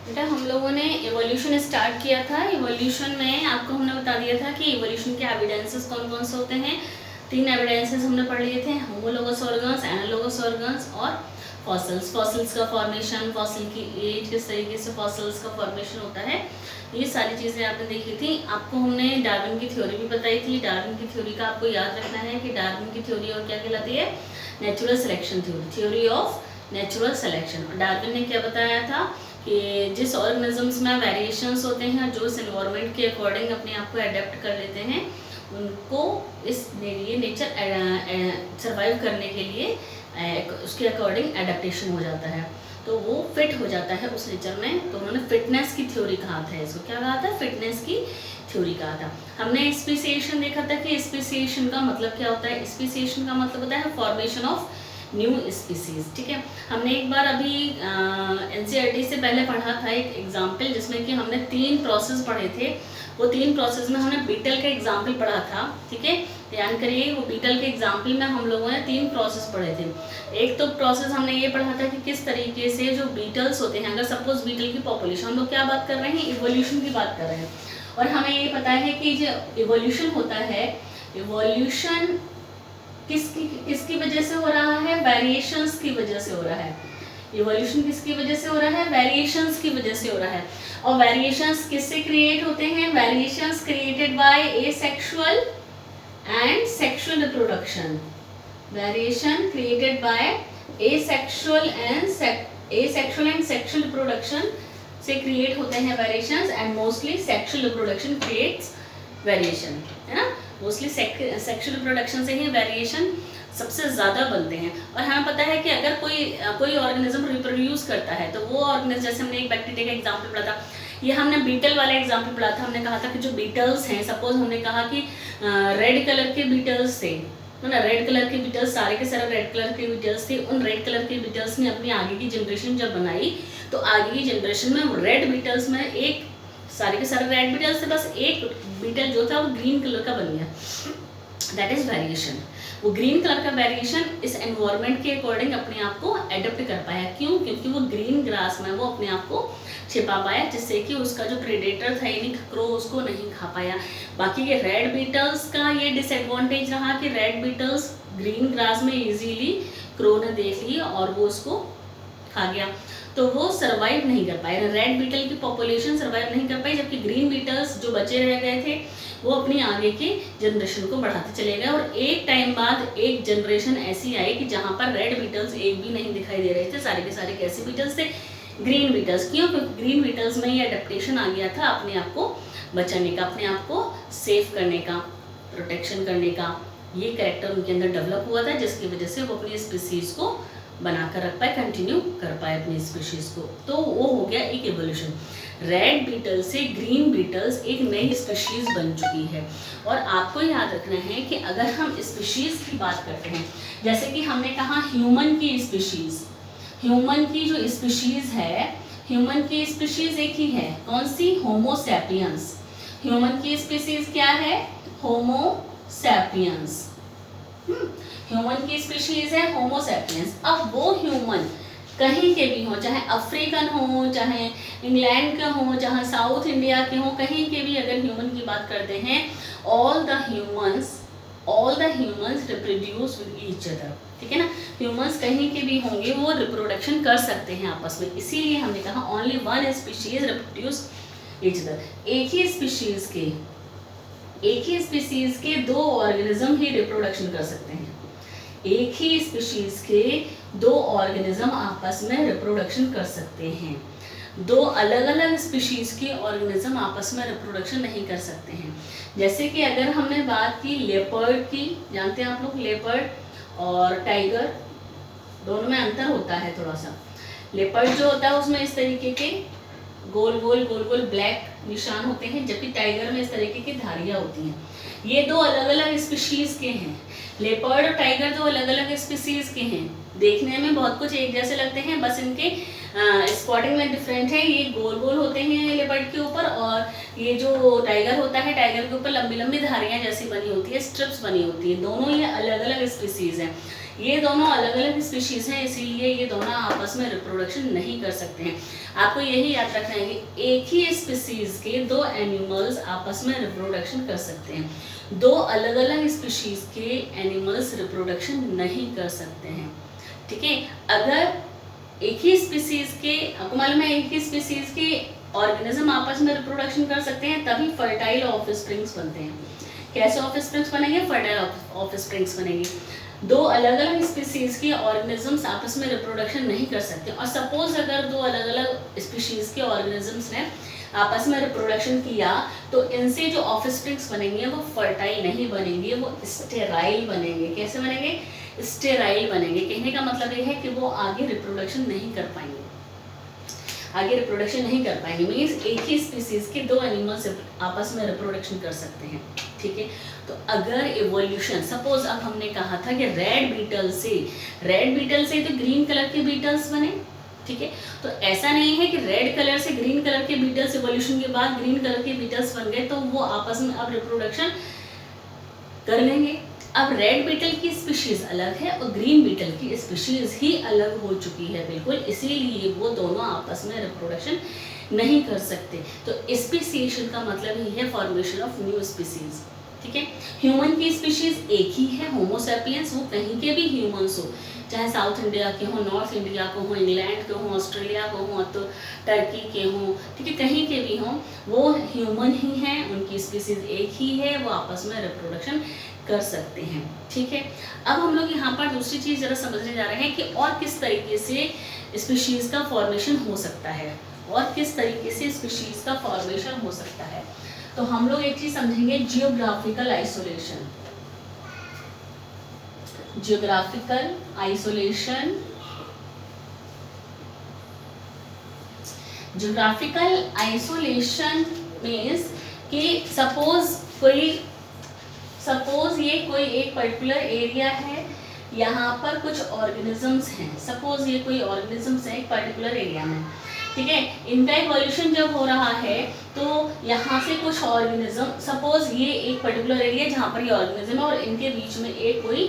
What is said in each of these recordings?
बेटा हम लोगों ने इवोल्यूशन स्टार्ट किया था। इवोल्यूशन में आपको हमने बता दिया था कि इवोल्यूशन के एविडेंसेस कौन कौन से होते हैं। 3 एविडेंसेस हमने पढ़ लिए थे, होमोलोगस ऑर्गन्स, एनालोगस ऑर्गन्स और फॉसिल्स। फॉसिल्स का फॉर्मेशन, फॉसिल की एज, किस तरीके से फॉसिल्स का फॉर्मेशन होता है, ये सारी चीज़ें आपने देखी थी। आपको हमने डार्विन की थ्योरी भी बताई थी। डार्विन की थ्योरी का आपको याद रखना है कि डार्विन की थ्योरी और क्या कहलाती है, natural selection theory, theory of natural selection. Darwin ने क्या बताया था कि जिस ऑर्गेनिजम्स में वेरिएशंस होते हैं, जो इस एनवायरनमेंट के अकॉर्डिंग अपने आप को अडेप्ट कर लेते हैं, उनको इस ये नेचर सर्वाइव करने के लिए उसके अकॉर्डिंग एडेप्टेशन हो जाता है, तो वो फिट हो जाता है उस नेचर में। तो उन्होंने फिटनेस की थ्योरी कहा था, इसको क्या कहा था, फिटनेस की थ्योरी कहा था। हमने स्पेसिएशन देखा था कि स्पेसिएशन का मतलब क्या होता है। स्पेसिएशन का मतलब होता है फॉर्मेशन ऑफ न्यू स्पीसीज। ठीक है, हमने एक बार अभी एनसीईआरटी से पहले पढ़ा था एक एग्जाम्पल, जिसमें कि हमने 3 प्रोसेस पढ़े थे। वो 3 प्रोसेस में हमने बीटल का एग्जाम्पल पढ़ा था। ठीक है, ध्यान करिए, वो बीटल के एग्जाम्पल में हम लोगों ने 3 प्रोसेस पढ़े थे। एक तो प्रोसेस हमने ये पढ़ा था कि किस तरीके से जो बीटल्स होते हैं, अगर सपोज बीटल की पॉपुलेशन, हम लोग क्या बात कर रहे हैं, इवोल्यूशन की बात कर रहे हैं, और हमें ये पता है कि जो इवोल्यूशन होता है, इवोल्यूशन किसकी वजह से हो रहा है, वेरिएशंस की वजह से हो रहा है। इवोल्यूशन किसकी वजह से हो रहा है, वेरिएशंस की वजह से हो रहा है। और वेरिएशंस किससे क्रिएट होते हैं, variations created by asexual and sexual reproduction. Variation created by asexual and sexual reproduction से क्रिएट होते हैं variations, and mostly sexual reproduction creates variation, है ना। मोस्टली सेक्सुअल रिप्रोडक्शन से ही वेरिएशन सबसे ज़्यादा बनते हैं। और हमें पता है कि अगर कोई ऑर्गेनिज्म रिप्रोड्यूस करता है, तो वो ऑर्गेनिज्म, जैसे हमने एक बैक्टीरिया का एग्जांपल पढ़ा था, ये हमने बीटल वाला एग्जांपल पढ़ा था। हमने कहा था कि जो बीटल्स हैं, सपोज हमने कहा कि रेड कलर के बीटल्स थे, है ना, रेड कलर के बीटल्स, सारे के सारे रेड कलर के बीटल्स थे। उन रेड कलर के बीटल्स ने अपनी आगे की जनरेशन जब बनाई, तो आगे की जनरेशन में रेड बीटल्स में एक, सारे के सारे रेड बीटल्स थे, बस एक बीटल जो था वो ग्रीन कलर का बन गया। That is variation. वो ग्रीन कलर का वेरिएशन इस एनवायरनमेंट के अकॉर्डिंग अपने आप को एडप्ट कर पाया। क्यों? क्योंकि वो ग्रीन ग्रास में वो अपने आप को छिपा पाया, जिससे कि उसका जो प्रेडेटर था यानी क्रो उसको नहीं खा पाया। बाकी के रेड बीटल्स का ये डिसएडवांटेज रहा कि रेड बीटल्स ग्रीन ग्रास में इजीली क्रो ने देख ली और वो उसको खा गया, तो वो सर्वाइव नहीं कर पाए। रेड बीटल की पॉपुलेशन सर्वाइव नहीं कर पाई, जबकि ग्रीन बीटल्स जो बचे रह गए थे वो अपनी आगे के जनरेशन को बढ़ाते चले गए। और एक टाइम बाद एक जनरेशन ऐसी आई कि जहाँ पर रेड बीटल्स एक भी नहीं दिखाई दे रहे थे, सारे के सारे कैसे बीटल्स थे, ग्रीन बीटल्स। क्यों? क्योंकि ग्रीन बीटल्स में ये अडेप्टेशन आ गया था अपने आप को बचाने का, अपने आप को सेफ करने का, प्रोटेक्शन करने का, ये कैरेक्टर उनके अंदर डेवलप हुआ था, जिसकी वजह से वो अपनी स्पीसीज को बनाकर रख पाए, कंटिन्यू कर पाए अपनी स्पीशीज को। तो वो हो गया एक इवोल्यूशन। रेड बीटल से ग्रीन बीटल्स एक नई स्पीशीज बन चुकी है। और आपको याद रखना है कि अगर हम स्पीशीज की बात करते हैं, जैसे कि हमने कहा ह्यूमन की स्पीशीज, ह्यूमन की जो स्पीशीज है, ह्यूमन की स्पीशीज एक ही है, कौन सी, होमो सैपियंस। ह्यूमन की स्पीशीज क्या है, होमो सैपियंस। ह्यूमन की स्पीशीज है होमो सैपियंस। अब वो ह्यूमन कहीं के भी हो, चाहे अफ्रीकन हो, चाहे इंग्लैंड का हो, चाहे साउथ इंडिया के हो, कहीं के भी अगर ह्यूमन की बात करते हैं, all the humans reproduce with each other. ठीक है ना, ह्यूमंस कहीं के भी होंगे वो रिप्रोडक्शन कर सकते हैं आपस में। इसीलिए हमने कहा only one species reproduce each other. एक ही स्पीशीज के 2 ऑर्गेनिज्म ही रिप्रोडक्शन कर सकते हैं। एक ही स्पीशीज के 2 ऑर्गेनिज्म आपस में रिप्रोडक्शन कर सकते हैं। 2 अलग अलग स्पीशीज के ऑर्गेनिज्म आपस में रिप्रोडक्शन नहीं कर सकते हैं। जैसे कि अगर हमने बात की लेपर्ड की, जानते हैं आप लोग लेपर्ड और टाइगर, दोनों में अंतर होता है थोड़ा सा। लेपर्ड जो होता है उसमें इस तरीके के गोल गोल ब्लैक निशान होते हैं, जबकि टाइगर में इस तरीके की धारियां होती हैं। ये दो अलग अलग स्पीशीज के हैं। लेपर्ड और टाइगर दो अलग अलग स्पीशीज के हैं। देखने में बहुत कुछ एक जैसे लगते हैं, बस इनके स्पॉटिंग में डिफरेंट है। ये गोल गोल होते हैं लेपर्ड के ऊपर, और ये जो टाइगर होता है, टाइगर के ऊपर लंबी लंबी धारियां जैसी बनी होती है, स्ट्रिप्स बनी होती है। दोनों ये अलग अलग स्पीशीज हैं। ये दोनों अलग अलग स्पीशीज हैं, इसीलिए ये दोनों आपस में रिप्रोडक्शन नहीं कर सकते हैं। आपको यही याद रखना है कि एक ही स्पीशीज के दो एनिमल्स आपस में रिप्रोडक्शन कर सकते हैं, दो अलग अलग स्पीशीज के एनिमल्स रिप्रोडक्शन नहीं कर सकते हैं। ठीक है, अगर एक ही स्पीशीज के, आपको मालूम है, एक ही स्पीशीज के ऑर्गेनिज्म आपस में रिप्रोडक्शन कर सकते हैं, तभी फर्टाइल ऑफस्प्रिंग्स बनते हैं। कैसे ऑफस्प्रिंग्स बनेंगे? फर्टाइल ऑफस्प्रिंग्स बनेंगे। दो अलग अलग स्पीशीज के ऑर्गेनिजम्स आपस में रिप्रोडक्शन नहीं कर सकते। और सपोज अगर दो अलग अलग स्पीशीज के ऑर्गेनिजम्स ने आपस में रिप्रोडक्शन किया, तो इनसे जो ऑफस्प्रिंग्स बनेंगे वो फर्टाइल नहीं बनेंगे, वो स्टेराइल बनेंगे। कैसे बनेंगे? स्टेराइल बनेंगे। कहने का मतलब ये है कि वो आगे रिप्रोडक्शन नहीं कर पाएंगे, आगे रिप्रोडक्शन नहीं कर पाएंगे। मीन्स एक ही स्पीशीज के दो एनिमल्स आपस में रिप्रोडक्शन कर सकते हैं। ठीक है, तो अगर इवोल्यूशन, सपोज अब हमने कहा था कि रेड बीटल से तो ग्रीन कलर के बीटल्स बने। ठीक है, तो ऐसा नहीं है कि रेड कलर से ग्रीन कलर के बीटल्स इवोल्यूशन के बाद ग्रीन कलर के बीटल्स बन गए तो वो आपस में अब रिप्रोडक्शन कर लेंगे। अब रेड बीटल की स्पीशीज अलग है और ग्रीन बीटल की स्पीशीज ही अलग हो चुकी है बिल्कुल, इसीलिए वो दोनों आपस में रिप्रोडक्शन नहीं कर सकते। तो स्पीसीएशन का मतलब ही है फॉर्मेशन ऑफ न्यू स्पीसीज। ठीक है, ह्यूमन की स्पीशीज एक ही है, होमो सैपियंस, वो कहीं के भी ह्यूमंस हो, चाहे साउथ इंडिया के हो, नॉर्थ इंडिया को हो, इंग्लैंड के हो, ऑस्ट्रेलिया को हो, तो टर्की के हो, ठीक है, कहीं के भी हों, वो ह्यूमन ही हैं, उनकी स्पीशीज एक ही है, वो आपस में रिप्रोडक्शन कर सकते हैं। ठीक है, अब हम लोग यहाँ पर दूसरी चीज़ ज़रा समझने जा रहे हैं कि और किस तरीके से स्पीशीज का फॉर्मेशन हो सकता है, और किस तरीके से स्पीशीज का फॉर्मेशन हो सकता है। तो हम लोग एक चीज समझेंगे, geographical isolation. Geographical isolation, geographical isolation means कि सपोज ये कोई एक पर्टिकुलर एरिया है, यहाँ पर कुछ ऑर्गेनिजम्स हैं। सपोज ये कोई ऑर्गेनिजम्स है एक पर्टिकुलर एरिया में, ठीक है, इनका इवोल्यूशन जब हो रहा है तो यहाँ से कुछ ऑर्गेनिज्म, सपोज ये एक पर्टिकुलर एरिया जहाँ पर ये ऑर्गेनिज्म है और इनके बीच में एक कोई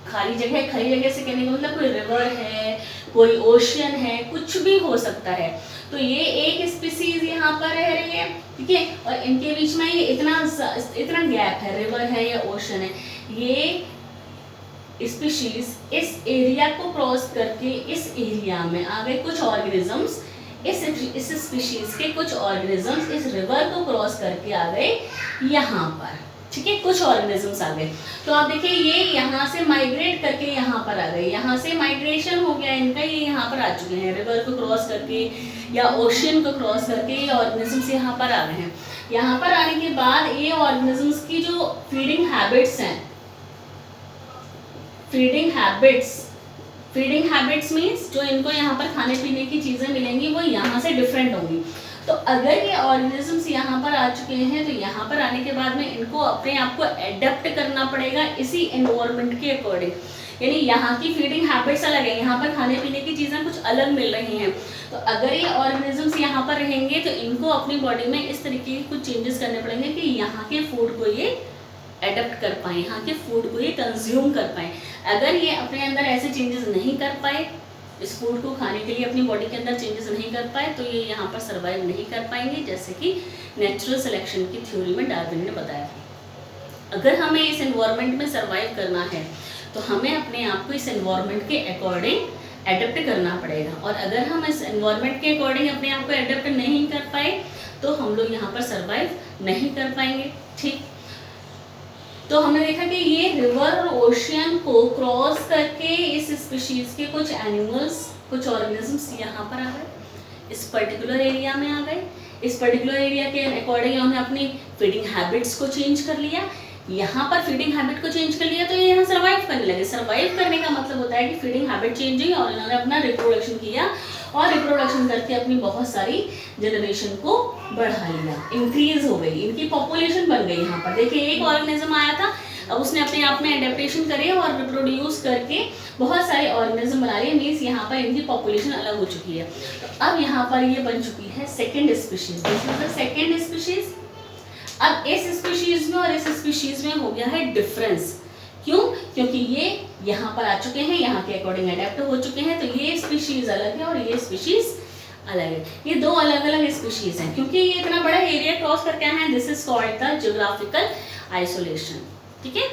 खाली जगह है। खाली जगह से कहने का मतलब कोई रिवर है, कोई ओशियन है, कुछ भी हो सकता है। तो ये एक स्पीसीज यहाँ पर रह रही है, ठीक है, और इनके बीच में ये इतना गैप है, रिवर है या ओशन है। ये स्पीशीज इस एरिया को क्रॉस करके इस एरिया में आ गए। कुछ ऑर्गेनिजम्स इस स्पीशीज के कुछ ऑर्गेनिजम्स इस रिवर को क्रॉस करके आ गए यहाँ पर, ठीक है, कुछ ऑर्गेनिजम्स आ गए। तो आप देखिए ये यहाँ से माइग्रेट करके यहाँ पर आ गए, यहाँ से माइग्रेशन हो गया इनका, ये यहाँ पर आ चुके हैं, रिवर को क्रॉस करके या ओशियन को क्रॉस करके ये ऑर्गेनिजम्स यहाँ पर आ गए हैं। यहाँ पर आने के बाद ये ऑर्गेनिजम्स की जो फीडिंग हैबिट्स हैं, फीडिंग हैबिट्स मीन्स जो इनको यहाँ पर खाने पीने की चीज़ें मिलेंगी वो यहाँ से डिफरेंट होंगी। तो अगर ये ऑर्गेनिजम्स यहाँ पर आ चुके हैं तो यहाँ पर आने के बाद में इनको अपने आप को एडेप्ट करना पड़ेगा इसी एनवायरनमेंट के अकॉर्डिंग। यानी यहाँ की फीडिंग हैबिट्स अलग है, यहाँ पर खाने पीने की चीज़ें कुछ अलग मिल रही हैं। तो अगर ये ऑर्गेनिजम्स यहाँ पर रहेंगे तो इनको अपनी बॉडी में इस तरीके के कुछ चेंजेस करने पड़ेंगे कि यहाँ के फूड को ये एडेप्ट कर पाए, यहाँ के फूड को ये कंज्यूम कर पाए। अगर ये अपने अंदर ऐसे चेंजेस नहीं कर पाए, इस फूड को खाने के लिए अपनी बॉडी के अंदर चेंजेस नहीं कर पाए, तो ये यहाँ पर सर्वाइव नहीं कर पाएंगे, जैसे कि नेचुरल सिलेक्शन की थ्योरी में डार्विन ने बताया था। अगर हमें इस एनवायरनमेंट में सर्वाइव करना है तो हमें अपने आप को इस एनवायरनमेंट के अकॉर्डिंग एडेप्ट करना पड़ेगा। और अगर हम इस एनवायरनमेंट के अकॉर्डिंग अपने आप को एडेप्ट नहीं कर पाए तो हम लोग यहाँ पर सर्वाइव नहीं कर पाएंगे। ठीक, तो हमने देखा कि ये रिवर और ओशियन को क्रॉस करके इस स्पीशीज के कुछ एनिमल्स, कुछ ऑर्गेनिजम्स यहाँ पर आ गए, इस पर्टिकुलर एरिया में आ गए। इस पर्टिकुलर एरिया के अकॉर्डिंग उन्होंने अपनी फीडिंग हैबिट्स को चेंज कर लिया। यहाँ पर फीडिंग हैबिट को चेंज कर लिया तो ये यहाँ सर्वाइव करने लगे। सर्वाइव करने का मतलब होता है कि फीडिंग हैबिट चेंज हुई और इन्होंने अपना रिप्रोडक्शन किया और रिप्रोडक्शन करके अपनी बहुत सारी जनरेशन को बढ़ा लिया, इंक्रीज हो गई, इनकी पॉपुलेशन बन गई। यहाँ पर देखिए एक ऑर्गेनिज्म आया था, अब उसने अपने आप में एडेप्टेशन करे और रिप्रोड्यूस करके बहुत सारे ऑर्गेनिज्म बना लिए, मीन्स यहाँ पर इनकी पॉपुलेशन अलग हो चुकी है। तो अब यहाँ पर ये बन चुकी है second species, this is the second species. अब इस स्पीशीज में और इस स्पीशीज में हो गया है डिफरेंस, क्यों? क्योंकि ये यहाँ पर आ चुके हैं, यहाँ के अकॉर्डिंग अडेप्ट हो चुके हैं, तो ये स्पीशीज अलग है और ये स्पीशीज अलग है। ये दो अलग अलग स्पीशीज हैं, क्योंकि ये इतना बड़ा एरिया क्रॉस करके आए हैं, this is called the geographical isolation. ठीक है,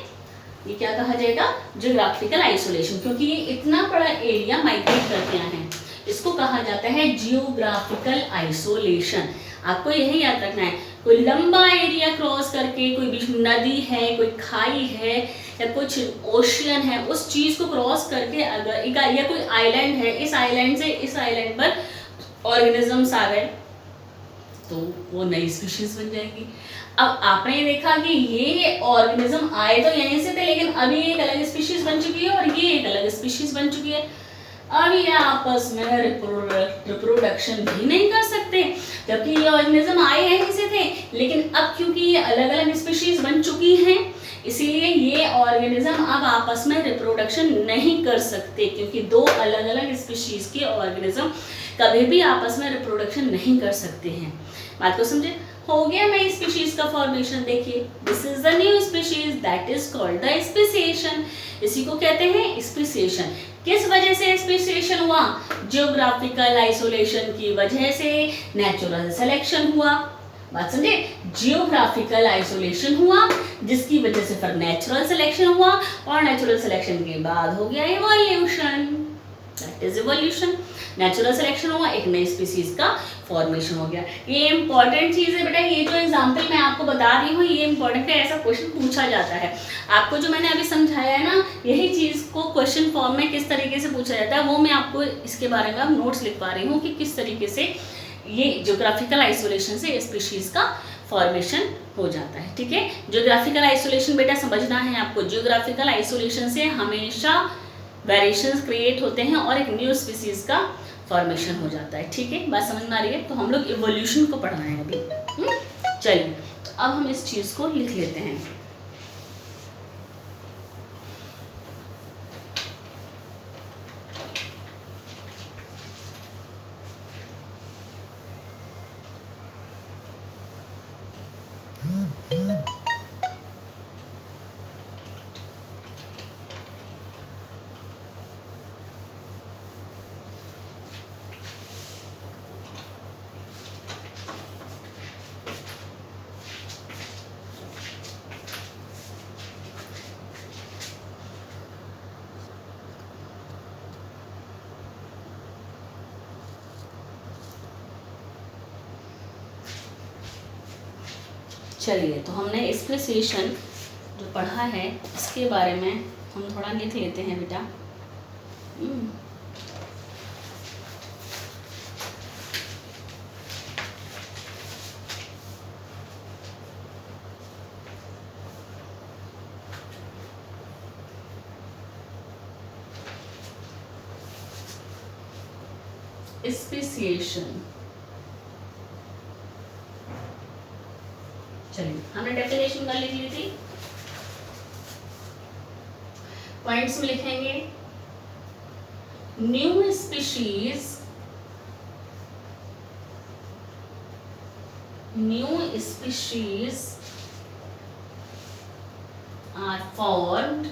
ये क्या कहा जाएगा? जियोग्राफिकल आइसोलेशन, क्योंकि ये इतना बड़ा एरिया माइग्रेट करके आए हैं, इसको कहा जाता है जियोग्राफिकल आइसोलेशन। आपको यही याद रखना है, कोई लंबा एरिया क्रॉस करके, कोई बीच में नदी है, कोई खाई है या कुछ ओशियन है, उस चीज को क्रॉस करके अगर या कोई आइलैंड है, इस आइलैंड से इस आइलैंड पर ऑर्गेनिजम्स आ गए तो वो नई स्पीशीज बन जाएगी। अब आपने देखा कि ये ऑर्गेनिज्म आए तो यहीं से थे, लेकिन अभी एक अलग स्पीशीज बन चुकी है और ये एक अलग स्पीशीज बन चुकी है। अब ये आपस में रिप्रोडक्शन भी नहीं कर सकते, जबकि ये ऑर्गेनिज्म आए यहीं से थे, लेकिन अब क्योंकि ये अलग अलग स्पीशीज बन चुकी हैं, इसीलिए ये ऑर्गेनिज्म अब आपस में रिप्रोडक्शन नहीं कर सकते, क्योंकि दो अलग अलग स्पीशीज के ऑर्गेनिज्म कभी भी आपस में रिप्रोडक्शन नहीं कर सकते हैं। बात को समझे? हो गया नई स्पीशीज का फॉर्मेशन। देखिए, this is the new species that is called the speciation. इसी को कहते हैं स्पेसिएशन। किस वजह से स्पेसिएशन हुआ? जियोग्राफिकल आइसोलेशन की वजह से नेचुरल सिलेक्शन हुआ। बात समझे? जियोग्राफिकल आइसोलेशन हुआ, जिसकी वजह से फिर नेचुरल सिलेक्शन हुआ, और नेचुरल सिलेक्शन के बाद हो गया evolution, that is evolution. Natural selection हुआ, एक नई स्पीसीज का फॉर्मेशन हो गया। ये इंपॉर्टेंट चीज है बेटा, ये जो एग्जांपल मैं आपको बता रही हूँ ये इंपॉर्टेंट है, ऐसा क्वेश्चन पूछा जाता है। आपको जो मैंने अभी समझाया है ना, यही चीज को क्वेश्चन फॉर्म में किस तरीके से पूछा जाता है, वो मैं आपको इसके बारे में नोट्स लिखवा रही हूँ कि किस तरीके से ये जियोग्राफिकल आइसोलेशन से स्पीशीज का फॉर्मेशन हो जाता है। ठीक है, जियोग्राफिकल आइसोलेशन बेटा समझना है आपको। जियोग्राफिकल आइसोलेशन से हमेशा वेरिएशंस क्रिएट होते हैं और एक न्यू स्पीसीज का फॉर्मेशन हो जाता है। ठीक है, बात समझ में आ रही है? तो हम लोग इवोल्यूशन को पढ़ रहे हैं अभी। चलिए, तो अब हम इस चीज को लिख लेते हैं। चलिए, तो हमने स्पेसिएशन जो पढ़ा है इसके बारे में हम थोड़ा लिख लेते हैं बेटा। स्पेसिएशन, चलिए हमने डेफिनेशन कर लिख ली थी, पॉइंट्स में लिखेंगे। New species, are formed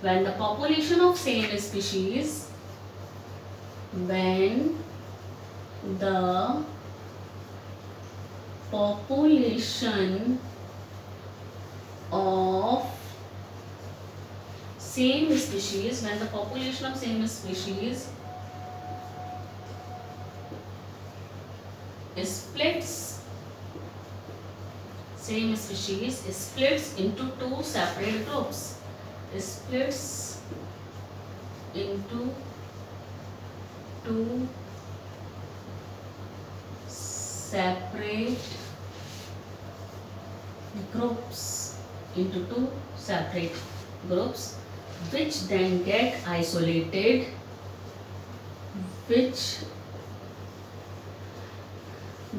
when the population of same species, when the population of same species splits into two separate groups. Splits into two separate groups. into two separate groups, which then get isolated, which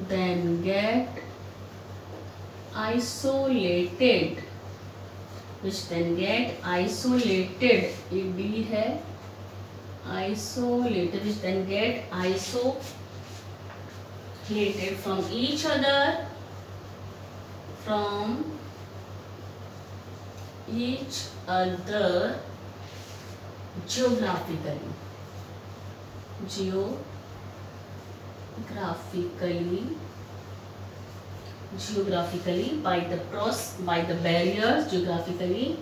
then get isolated, which then get isolated, ये D है, isolated, which then get isolated from each other, from each other geographically, geographically by the barriers, geographically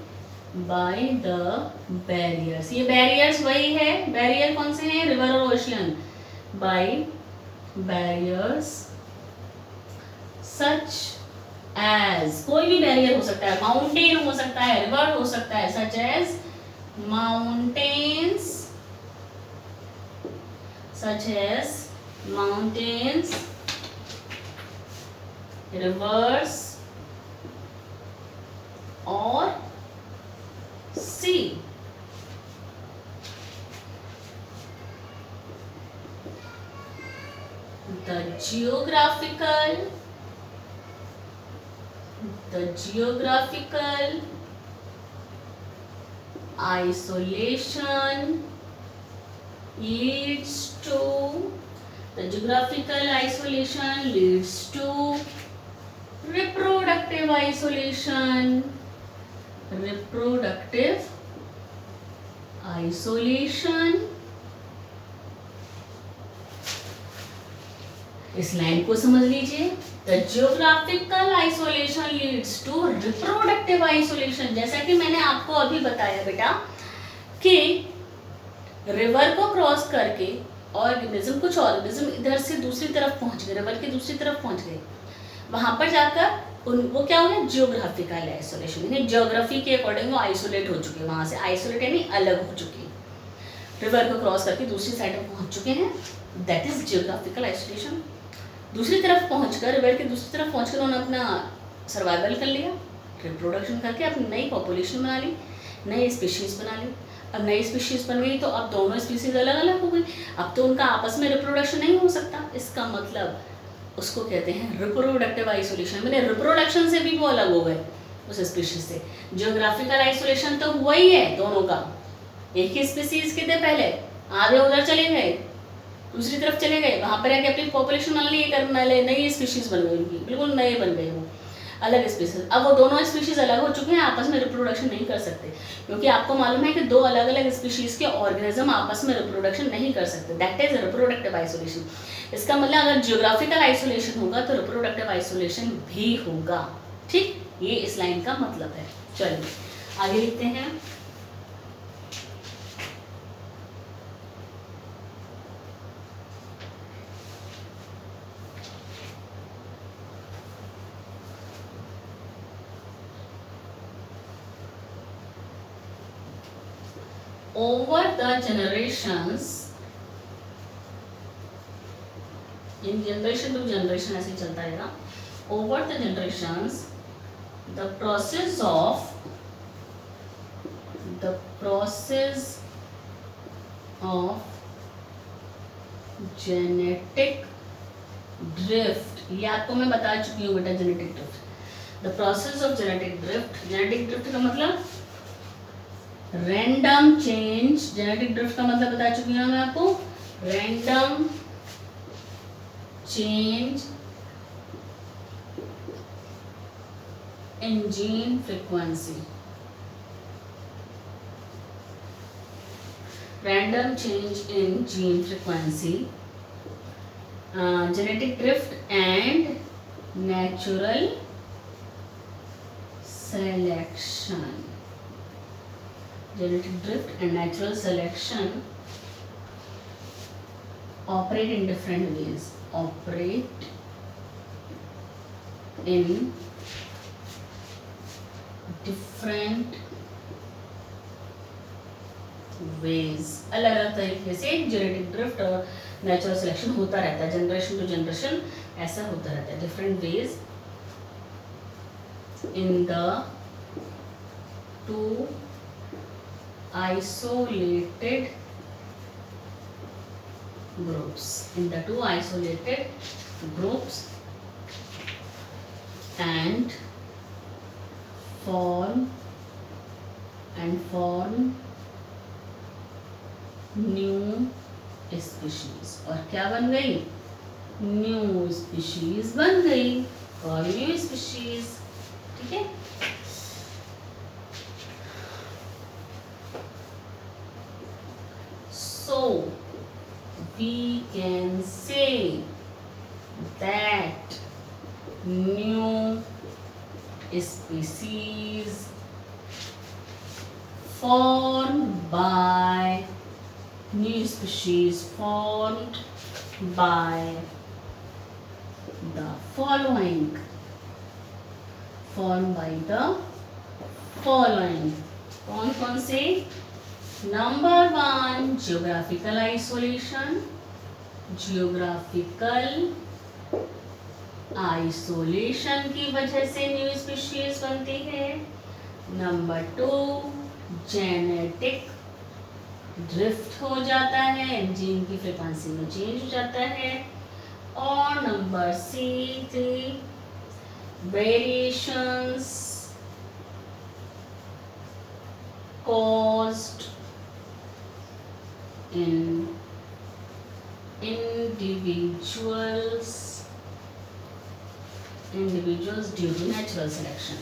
by the barriers. ये barriers वही है, barrier कौन से हैं, river और ocean, by barriers such as, कोई भी barrier हो सकता है, mountain हो सकता है, river हो सकता है, such as mountains, rivers or sea. The geographical isolation leads to reproductive isolation. इस लाइन को समझ लीजिए. The geographical isolation leads to reproductive isolation. जैसा कि मैंने आपको अभी बताया बेटा कि रिवर को क्रॉस करके कुछ ऑर्गेनिज्म इधर से दूसरी तरफ पहुंच गए, रिवर की दूसरी तरफ पहुंच गए, वहां पर जाकर वो क्या हो गया, जियोग्राफिकल आइसोलेशन, यानी ज्योग्राफी के अकॉर्डिंग वो आइसोलेट हो चुके हैं, वहां से आइसोलेट यानी अलग हो चुके हैं, रिवर को क्रॉस करके दूसरी साइड पर पहुंच चुके हैं, दैट इज जियोग्राफिकल आइसोलेशन. दूसरी तरफ पहुंचकर, रिवर के दूसरी तरफ पहुंचकर उन्होंने अपना सर्वाइवल कर लिया, रिप्रोडक्शन करके अपनी नई पॉपुलेशन बना ली, नई स्पीशीज बना ली. अब नई स्पीशीज बन गई तो अब दोनों स्पीशीज अलग अलग हो गई, अब तो उनका आपस में रिप्रोडक्शन नहीं हो सकता. इसका मतलब उसको कहते हैं रिप्रोडक्टिव आइसोलेशन, मैंने रिप्रोडक्शन से भी वो अलग हो गए उस स्पीशीज से. जियोग्राफिकल आइसोलेशन तो हुआ ही है दोनों का, एक ही स्पीशीज के थे पहले, आधे उधर चले गए, दूसरी तरफ चले गए, वहां पर आके अपनी पॉपुलेशन बना ली, नई स्पीशीज बन गई, उनकी बिल्कुल नए बन गए, वो अलग स्पीशीज. अब वो दोनों स्पीशीज अलग हो चुके हैं, आपस में रिप्रोडक्शन नहीं कर सकते, क्योंकि आपको मालूम है कि दो अलग अलग स्पीशीज के ऑर्गेनिज्म आपस में रिप्रोडक्शन नहीं कर सकते, दैट इज रिप्रोडक्टिव आइसोलेशन. इसका मतलब अगर जियोग्राफिकल आइसोलेशन होगा तो रिप्रोडक्टिव आइसोलेशन भी होगा. ठीक, ये इस लाइन का मतलब है. चलिए आगे लिखते हैं. Over the generations, in generation to generation ऐसे चलता रहेगा. Over the generations, the process of genetic drift, ये आपको मैं बता चुकी हूँ बेटा. Genetic drift, the process of genetic drift. Genetic drift का मतलब रैंडम चेंज. जेनेटिक ड्रिफ्ट का मतलब बता चुकी हूँ मैं आपको, random change in gene frequency. Random change in gene frequency, genetic drift and natural selection. Genetic drift and natural selection operate in different ways. Operate in different ways. अलग अलग तरीके से जेनेटिक ड्रिफ्ट और नेचुरल सिलेक्शन होता रहता है, generation to generation ऐसा होता रहता है. Different ways in the two isolated groups. In the two isolated groups and form new species. और क्या बन गई? न्यू स्पीशीज बन गई और न्यू स्पीशीज. ठीक है. So we can say that new species formed by the following. कौन कौन से? Number 1 geographical isolation. की वजह से न्यू स्पीशीज बनती है. नंबर 2 जेनेटिक ड्रिफ्ट हो जाता है, जीन की फ्रीक्वेंसी में चेंज हो जाता है. और number 3 variations caused in individuals due to natural selection.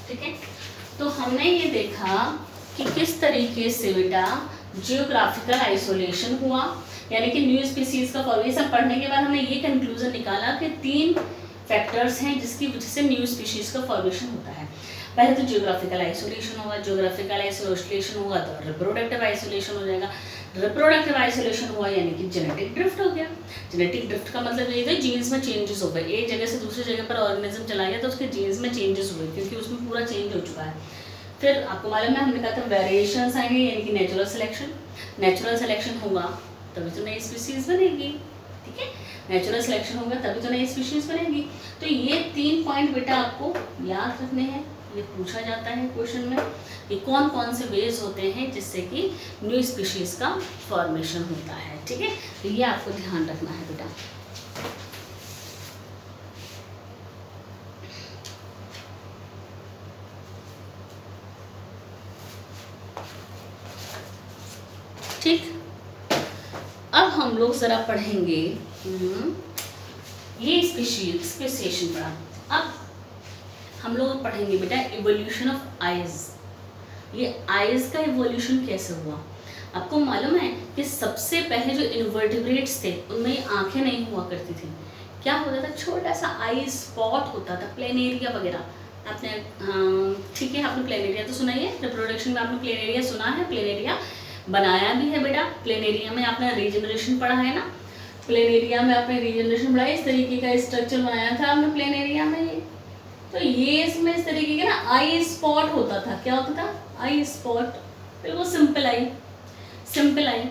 ठीक है. तो हमने ये देखा कि किस तरीके से बेटा जियोग्राफिकल आइसोलेशन हुआ, यानी कि न्यू स्पीसीज का फॉर्मेशन. पढ़ने के बाद हमने ये कंक्लूजन निकाला कि 3 फैक्टर्स हैं जिसकी वजह से न्यू स्पीशीज का फॉर्मेशन होता है. पहले तो जियोग्राफिकल आइसोलेशन होगा. जियोग्राफिकल आइसोलेशन होगा तो रिप्रोडक्टिव आइसोलेशन हो जाएगा. रिप्रोडक्टिव आइसोलेशन हुआ यानी कि जेनेटिक ड्रिफ्ट हो गया. जेनेटिक ड्रिफ्ट का मतलब ये है जीन्स में चेंजेस हो गए. एक जगह से दूसरी जगह पर ऑर्गेनिज्म चला गया तो उसके जीन्स में चेंजेस हुए क्योंकि उसमें पूरा चेंज हो चुका है. फिर आपको मालूम है हमने कहा था वेरिएशंस आएंगे यानी कि नेचुरल सिलेक्शन होगा तभी तो नई स्पीशीज बनेगी. ठीक है. नेचुरल सिलेक्शन होगा तभी तो नई स्पीशीज बनेगी. तो ये 3 पॉइंट बेटा आपको याद रखने हैं. ये पूछा जाता है क्वेश्चन में कि कौन कौन से वेज होते हैं जिससे कि न्यू स्पीशीज का फॉर्मेशन होता है. ठीक है. तो ये आपको ध्यान रखना है बेटा. ठीक. अब हम लोग जरा पढ़ेंगे ये स्पेसिएशन पढ़ा. अब हम लोग पढ़ेंगे बेटा इवोल्यूशन ऑफ आइज. ये आइज का इवोल्यूशन कैसे हुआ. आपको मालूम है कि सबसे पहले जो इन्वर्टिब्रेट्स थे उनमें आंखें नहीं हुआ करती थी. क्या होता था? छोटा सा आई स्पॉट होता था, प्लेनेरिया वगैरह. आपने ठीक है, आपने प्लेनेरिया तो सुना ही है. रिप्रोडक्शन में आपने प्लेनेरिया सुना है, प्लेनेरिया बनाया भी है बेटा. प्लेनेरिया में आपने रीजनरेशन पढ़ा है ना. प्लेनेरिया में आपने रीजनरेशन पढ़ा है. इस तरीके का स्ट्रक्चर बनाया था आपने प्लेनेरिया में. तो ये इसमें इस तरीके का ना आई स्पॉट होता था. क्या होता था? आई स्पॉट. बिल्कुल सिंपल आई.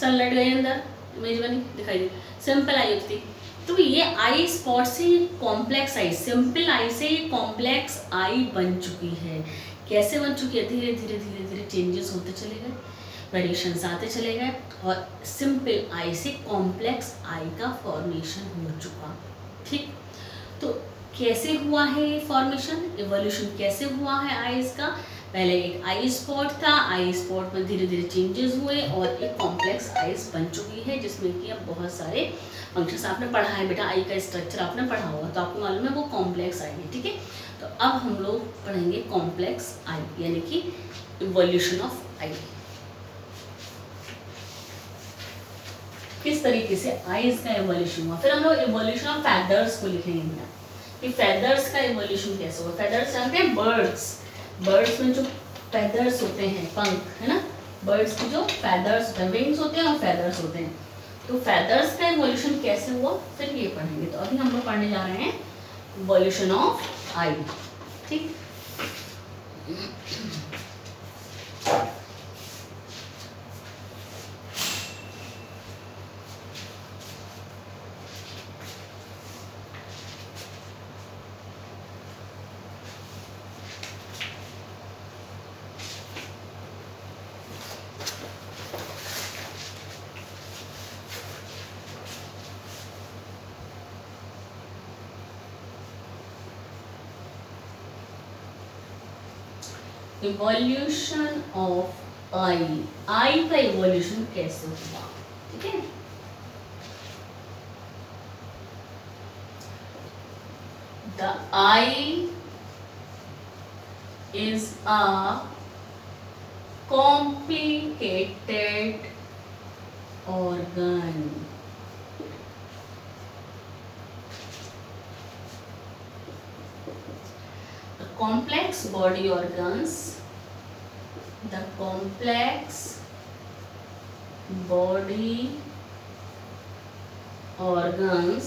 सनलाइट गई अंदर, इमेज बनी, दिखाई दी. सिंपल आई होती. तो ये आई स्पॉट से कॉम्प्लेक्स आई, सिंपल आई से ये कॉम्प्लेक्स आई बन चुकी है. कैसे बन चुकी है? धीरे धीरे चेंजेस होते चले गए, वेरिएशंस आते चले गए और सिंपल आई से कॉम्प्लेक्स आई का फॉर्मेशन हो चुका. ठीक. तो कैसे हुआ है ये फॉर्मेशन, इवोल्यूशन कैसे हुआ है आइज का? पहले एक आई स्पॉट था, आई स्पॉट में धीरे धीरे चेंजेस हुए और एक कॉम्प्लेक्स आइज बन चुकी है जिसमें कि अब बहुत सारे फंक्शंस आपने पढ़ा है बेटा. आई का स्ट्रक्चर आपने पढ़ा होगा तो आपको मालूम है वो कॉम्प्लेक्स आई है. ठीक है. तो अब हम लोग पढ़ेंगे कॉम्प्लेक्स आई यानी कि इवोल्यूशन ऑफ आई. किस तरीके से आइज का इवोल्यूशन हुआ. फिर हम लोग इवोल्यूशन ऑफ फेदर्स को लिखेंगे बेटा कि फेदर्स का इवोल्यूशन कैसे हुआ. फेदर्स जानते हैं? बर्ड्स में जो फेदर्स होते हैं, पंख है ना. बर्ड्स की जो फेदर्स होते हैं, विंग्स होते हैं और फेदर्स होते हैं. तो फेदर्स का इवोल्यूशन कैसे हुआ फिर ये पढ़ेंगे. तो अभी हम लोग पढ़ने जा रहे हैं इवोल्यूशन ऑफ आई. ठीक. इवोल्यूशन ऑफ आई का इवोल्यूशन कैसे हुआ, ठीक है। The I is a complicated organ. The complex body organs, the complex body organs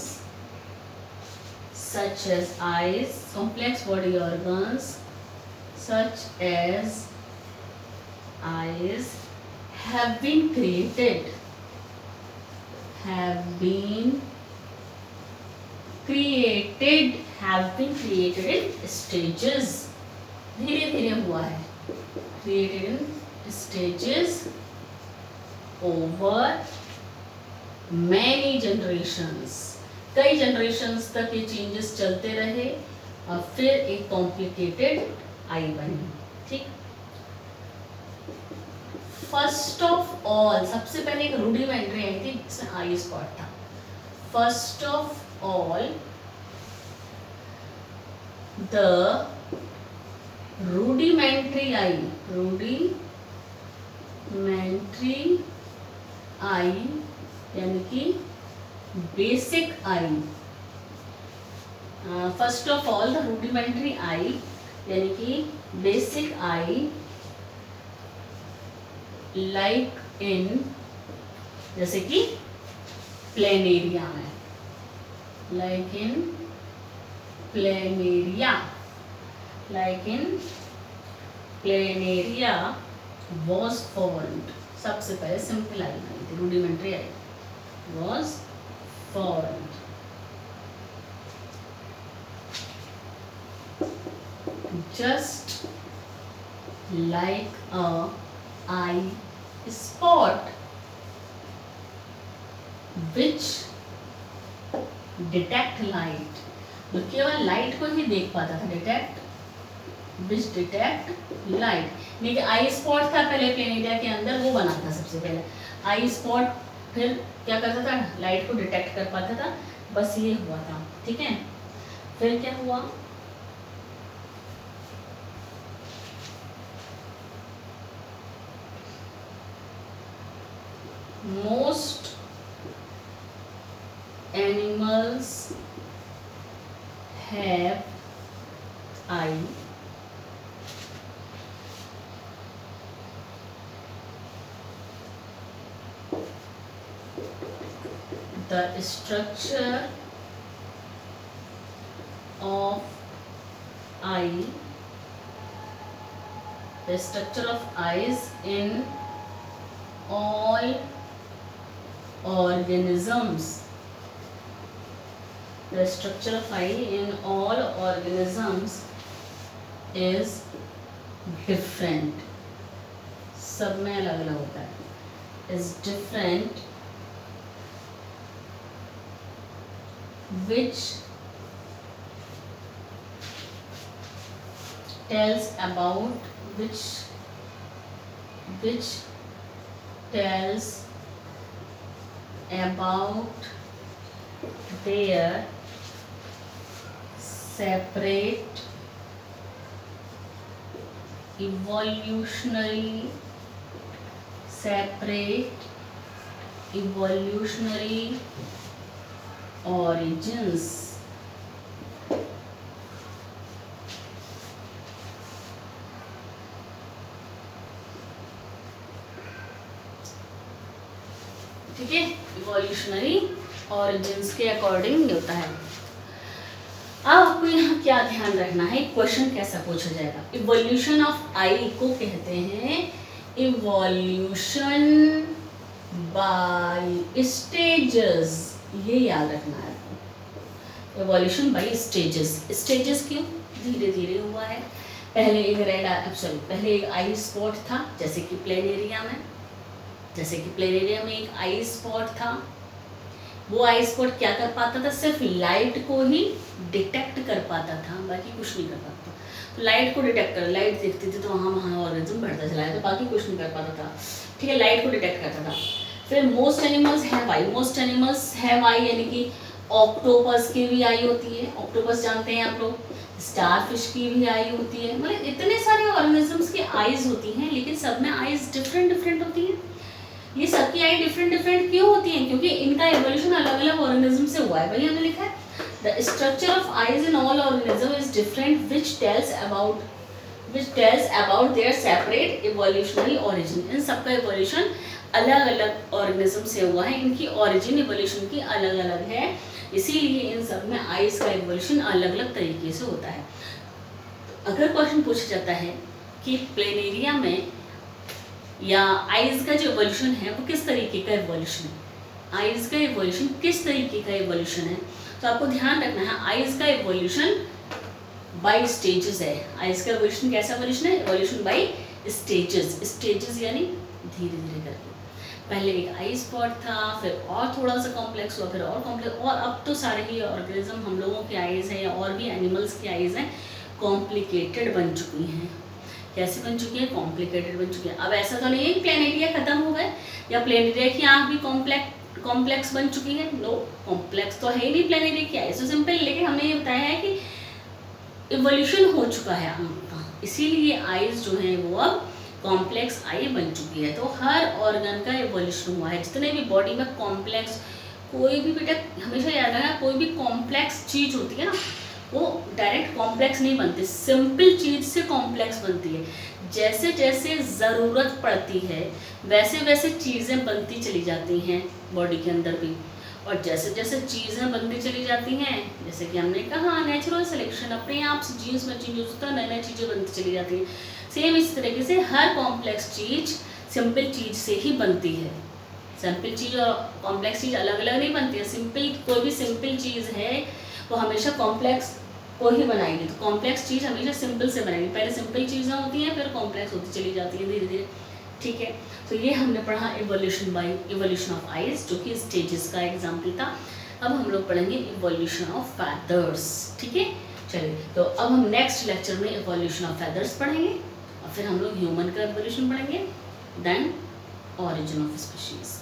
such as eyes, complex body organs such as eyes have been created in stages, धीरे धीरे हुआ है, created in stages over many generations, कई generations तक ये changes चलते रहे और फिर एक complicated आई बनी, ठीक। फर्स्ट ऑफ ऑल, सबसे पहले एक रूडिमेंट्री आई थी जिसमें आई स्पॉट था। First of all the rudimentary eye यानी कि basic eye, first of all the rudimentary eye यानी कि बेसिक आई लाइक इन, जैसे कि प्लेनेरिया में, like in planaria was formed. सबसे पहले सिंपल आई बनी थी, rudimentary I was formed. Just like a eye spot which detect light, जो केवल लाइट को ही देख पाता था, which detect light, नहीं कि आई स्पॉट था पहले प्लेनेरिया के अंदर, वो बना था सबसे पहले आई स्पॉट, फिर क्या करता था, लाइट को डिटेक्ट कर पाता था, बस ये हुआ था, ठीक है। फिर क्या हुआ, most animals have eye, the structure of eye, the structure of eyes in all organisms, the structure of eye in all organisms is different, सब में अलग अलग होता है, is different, which tells about which tells about their separate evolutionary origins. ठीक है, evolutionary origins के according होता है। अब आपको यहाँ क्या ध्यान रखना है, क्वेश्चन कैसा पूछा जाएगा। इवोल्यूशन ऑफ आई को कहते हैं इवोल्यूशन बाय स्टेजेस, ये याद रखना है। इवोल्यूशन बाय स्टेजेस, स्टेजेस क्यों, धीरे धीरे हुआ है। पहले एक पहले एक आई स्पॉट था, जैसे कि प्लेनेरिया में एक आई स्पॉट था। वो आई स्पॉट क्या कर पाता था, सिर्फ लाइट को ही डिटेक्ट कर पाता था, बाकी कुछ नहीं कर पाता। लाइट को डिटेक्ट कर, लाइट देखती थी तो वहाँ ऑर्गेनिज्म बढ़ता चला गया, तो बाकी कुछ नहीं कर पाता था, ठीक है, लाइट को डिटेक्ट करता था। फिर most animals have I, most animals have I यानी कि ऑक्टोपस की भी आई होती है, ऑक्टोपस जानते हैं आप लोग, स्टारफिश की भी आई होती है, मतलब इतने सारे ऑर्गेनिजम्स की आईज होती हैं, लेकिन सब में आईज डिफरेंट डिफरेंट होती हैं। ये सबकी आई डिफरेंट डिफरेंट क्यों होती हैं? क्योंकि इनका एवोल्यूशन अलग अलग ऑर्गेनिज्म से हुआ है, वही हमने लिखा है। The structure of eyes in all organism is different which tells about their separate evolutionary origin. इन सबका इवोल्यूशन अलग अलग ऑर्गेनिज्म से हुआ है, इनकी ओरिजिन इवोल्यूशन की अलग अलग है, इसीलिए इन सब में आइज का इवोल्यूशन अलग अलग तरीके से होता है। अगर क्वेश्चन पूछा जाता है कि प्लेनेरिया में या आइज का जो इवोल्यूशन है वो किस तरीके का इवोल्यूशन है, आइज का इवोल्यूशन किस तरीके का इवोल्यूशन है, तो आपको ध्यान रखना है आइज का इवोल्यूशन बाय स्टेजेस है। आइज का इवोल्यूशन कैसा इवोल्यूशन है? इवोल्यूशन बाय स्टेजेस, स्टेजेस यानी धीरे धीरे करके। पहले एक आई स्पॉट था, फिर और थोड़ा सा कॉम्प्लेक्स हुआ, फिर और कॉम्प्लेक्स, और अब तो सारे ही ऑर्गेनिज्म, हम लोगों की आइज़ हैं या और भी एनिमल्स की आइज़ हैं, कॉम्प्लिकेटेड बन चुकी हैं। कैसे बन चुकी है? कॉम्प्लिकेटेड बन चुकी है। अब ऐसा तो नहीं है कि प्लेनेरिया खत्म हो गए या प्लेनेरिया की आँख भी कॉम्प्लेक्स बन चुकी है, नो, कॉम्प्लेक्स तो है ही नहीं प्लेनेरिया की आइज़, तो सिंपल, लेकिन हमने ये बताया है कि इवोल्यूशन हो चुका है आँख का, इसीलिए आइज़ जो हैं वो अब कॉम्प्लेक्स आई बन चुकी है। तो हर ऑर्गन का इवोल्यूशन हुआ है, जितने भी बॉडी में कॉम्प्लेक्स, कोई भी बेटा हमेशा याद रखना, कोई भी कॉम्प्लेक्स चीज़ होती है ना, वो डायरेक्ट कॉम्प्लेक्स नहीं बनती, सिंपल चीज़ से कॉम्प्लेक्स बनती है। जैसे जैसे ज़रूरत पड़ती है वैसे वैसे चीज़ें बनती चली जाती हैं बॉडी के अंदर भी, और जैसे जैसे चीज़ें बनती चली जाती हैं, जैसे कि हमने कहा नेचुरल सिलेक्शन, अपने आप से जीन्स में चेंज होता है, नई नई चीज़ें बनती चली जाती हैं। सेम इस तरीके से हर कॉम्प्लेक्स चीज़ सिंपल चीज़ से ही बनती है। सिंपल चीज़ और कॉम्प्लेक्स चीज़ अलग अलग नहीं बनती है। सिंपल, कोई भी सिंपल चीज़ है वो हमेशा कॉम्प्लेक्स को ही बनाएगी, तो कॉम्प्लेक्स चीज़ हमेशा सिंपल से बनाएगी। पहले सिंपल चीज़ें होती हैं, फिर कॉम्प्लेक्स होती चली जाती हैं धीरे धीरे, ठीक है। तो ये हमने पढ़ा इवोल्यूशन ऑफ आइज, जो कि स्टेजेस का एग्जाम्पल था। अब हम लोग पढ़ेंगे इवोल्यूशन ऑफ फैदर्स, ठीक है। चलिए, तो अब हम नेक्स्ट लेक्चर में इवोल्यूशन ऑफ फैदर्स पढ़ेंगे, और फिर हम लोग ह्यूमन का इवोल्यूशन पढ़ेंगे, देन ऑरिजिन ऑफ स्पीशीज।